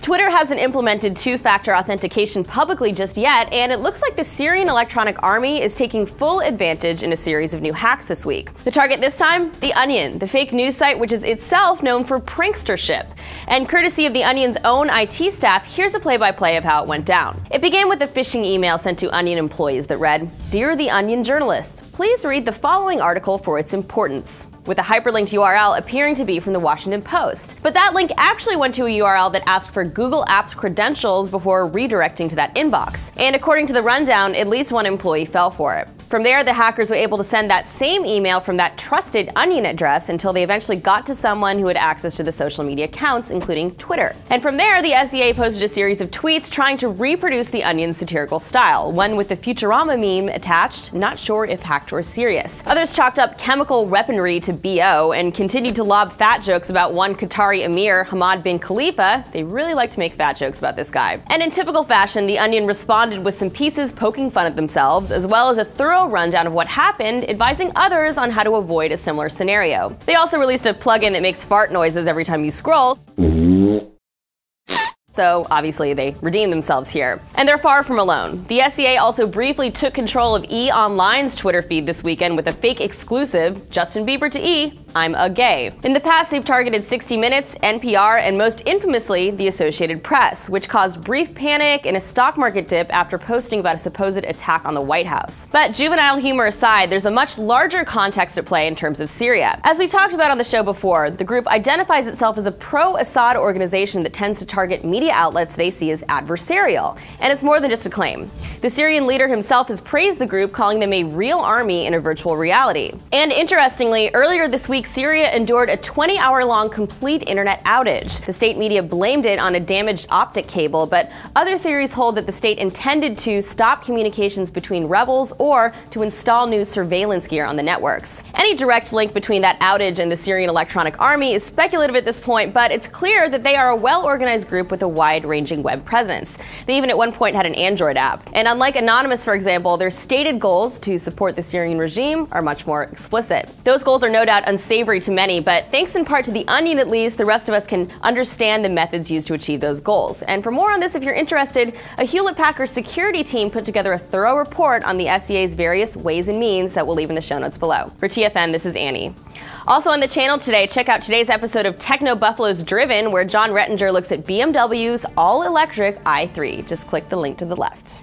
Twitter hasn't implemented two-factor authentication publicly just yet, and it looks like the Syrian Electronic Army is taking full advantage in a series of new hacks this week. The target this time? The Onion, the fake news site which is itself known for prankstership. And courtesy of the Onion's own IT staff, here's a play-by-play of how it went down. It began with a phishing email sent to Onion employees that read, "Dear the Onion journalists, please read the following article for its importance," with a hyperlinked URL appearing to be from the Washington Post. But that link actually went to a URL that asked for Google Apps credentials before redirecting to that inbox. And according to the rundown, at least one employee fell for it. From there, the hackers were able to send that same email from that trusted Onion address until they eventually got to someone who had access to the social media accounts, including Twitter. And from there, the SEA posted a series of tweets trying to reproduce the Onion's satirical style, one with the Futurama meme attached, not sure if hacked or serious. Others chalked up chemical weaponry to BO and continued to lob fat jokes about one Qatari emir, Hamad bin Khalifa. They really like to make fat jokes about this guy. And in typical fashion, the Onion responded with some pieces poking fun at themselves, as well as a thorough rundown of what happened, advising others on how to avoid a similar scenario. They also released a plugin that makes fart noises every time you scroll. So obviously they redeemed themselves here. And they're far from alone. The SEA also briefly took control of E! Online's Twitter feed this weekend with a fake exclusive, Justin Bieber to E! I'm a gay. In the past, they've targeted 60 Minutes, NPR, and most infamously, the Associated Press, which caused brief panic and a stock market dip after posting about a supposed attack on the White House. But juvenile humor aside, there's a much larger context at play in terms of Syria. As we've talked about on the show before, the group identifies itself as a pro-Assad organization that tends to target media outlets they see as adversarial. And it's more than just a claim. The Syrian leader himself has praised the group, calling them a real army in a virtual reality. And interestingly, earlier this week, Syria endured a 20-hour-long complete internet outage. The state media blamed it on a damaged optic cable, but other theories hold that the state intended to stop communications between rebels or to install new surveillance gear on the networks. Any direct link between that outage and the Syrian Electronic Army is speculative at this point, but it's clear that they are a well-organized group with a wide-ranging web presence. They even at one point had an Android app. And unlike Anonymous, for example, their stated goals to support the Syrian regime are much more explicit. Those goals are no doubt unsavory to many, but thanks in part to the Onion at least, the rest of us can understand the methods used to achieve those goals. And for more on this, if you're interested, a Hewlett-Packard security team put together a thorough report on the SEA's various ways and means that we'll leave in the show notes below. For TFN, this is Annie. Also on the channel today, check out today's episode of Techno Buffalo's Driven, where John Rettinger looks at BMW's all-electric i3. Just click the link to the left.